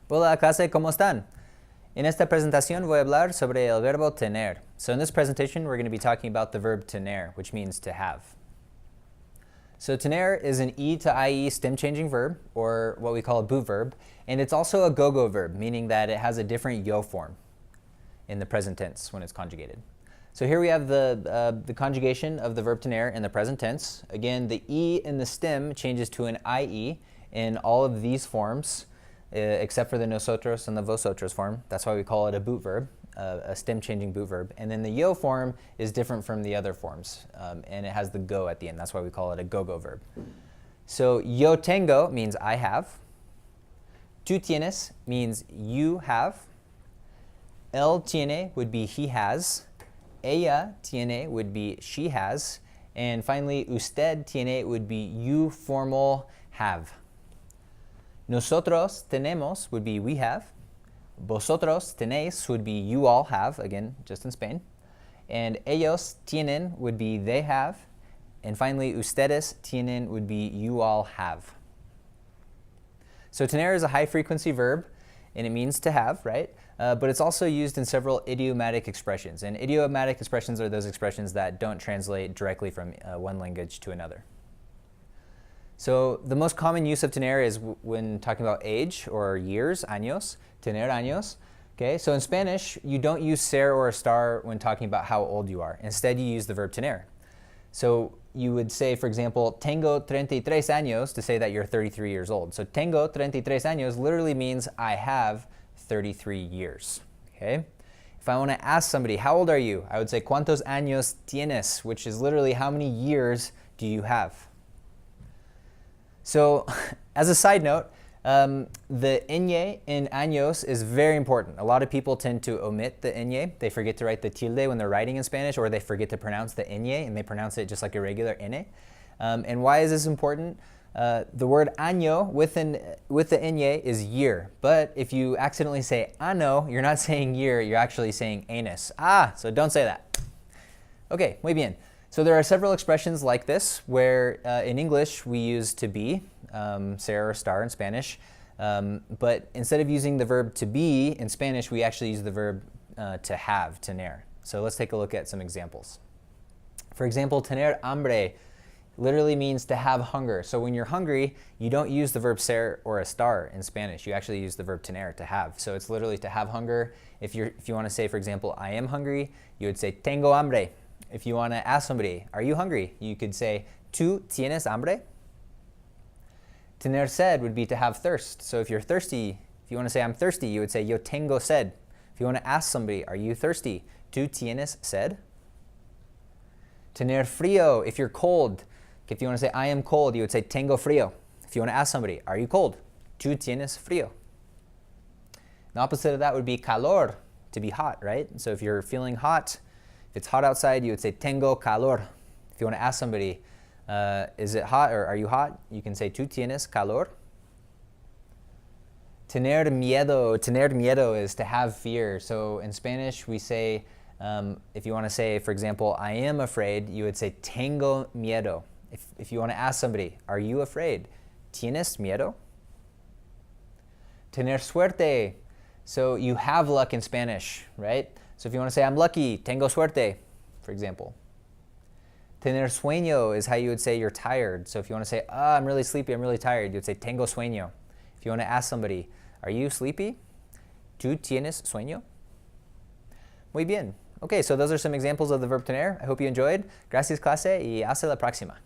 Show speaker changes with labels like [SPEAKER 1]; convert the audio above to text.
[SPEAKER 1] Hola clase, ¿cómo están? En esta presentación voy a hablar sobre el verbo tener. So in this presentation we're going to be talking about the verb tener, which means to have. So tener is an E to IE stem changing verb, or what we call a boot verb, and it's also a go-go verb, meaning that it has a different yo form in the present tense when it's conjugated. So here we have the conjugation of the verb tener in the present tense. Again, the E in the stem changes to an IE in all of these forms, except for the nosotros and the vosotros form. That's why we call it a boot verb, a stem changing boot verb. And then the yo form is different from the other forms, and it has the go at the end. That's why we call it a go-go verb. So yo tengo means I have. Tú tienes means you have. Él tiene would be he has. Ella tiene would be she has. And finally, usted tiene would be you formal have. Nosotros tenemos would be we have. Vosotros tenéis would be you all have, again, just in Spain. And ellos tienen would be they have. And finally, ustedes tienen would be you all have. So tener is a high frequency verb, and it means to have, right? But it's also used in several idiomatic expressions. And idiomatic expressions are those expressions that don't translate directly from one language to another. So the most common use of tener is when talking about age or years, años, tener años. Okay, so in Spanish, you don't use ser or estar when talking about how old you are. Instead, you use the verb tener. So you would say, for example, tengo 33 años to say that you're 33 years old. So tengo 33 años literally means I have 33 years. Okay? If I want to ask somebody, how old are you? I would say, ¿cuántos años tienes? Which is literally, how many years do you have? So, as a side note, the ñ in años is very important. A lot of people tend to omit the ñ. They forget to write the tilde when they're writing in Spanish, or they forget to pronounce the ñ, and they pronounce it just like a regular n. And why is this important? The word año with the ñ is year. But if you accidentally say ano, you're not saying year, you're actually saying anus. So don't say that. Okay, muy bien. So there are several expressions like this where in English we use to be, ser or estar in Spanish, but instead of using the verb to be in Spanish, we actually use the verb to have, tener. So let's take a look at some examples. For example, tener hambre literally means to have hunger. So when you're hungry, you don't use the verb ser or estar in Spanish. You actually use the verb tener, to have. So it's literally to have hunger. If you want to say, for example, I am hungry, you would say tengo hambre. If you want to ask somebody, are you hungry? You could say, ¿tú tienes hambre? Tener sed would be to have thirst. So if you're thirsty, if you want to say I'm thirsty, you would say yo tengo sed. If you want to ask somebody, are you thirsty? ¿Tú tienes sed? Tener frío, if you're cold. If you want to say I am cold, you would say tengo frío. If you want to ask somebody, are you cold? ¿Tú tienes frío? The opposite of that would be calor, to be hot, right? So if you're feeling hot, if it's hot outside, you would say tengo calor. If you want to ask somebody, is it hot or are you hot? You can say tú tienes calor. Tener miedo is to have fear. So in Spanish, we say, if you want to say, for example, I am afraid, you would say tengo miedo. If you want to ask somebody, are you afraid? ¿Tienes miedo? Tener suerte. So you have luck in Spanish, right? So if you want to say, I'm lucky, tengo suerte, for example. Tener sueño is how you would say you're tired. So if you want to say, I'm really sleepy, I'm really tired, you would say tengo sueño. If you want to ask somebody, are you sleepy? ¿Tú tienes sueño? Muy bien. Okay, so those are some examples of the verb tener. I hope you enjoyed. Gracias clase y hasta la próxima.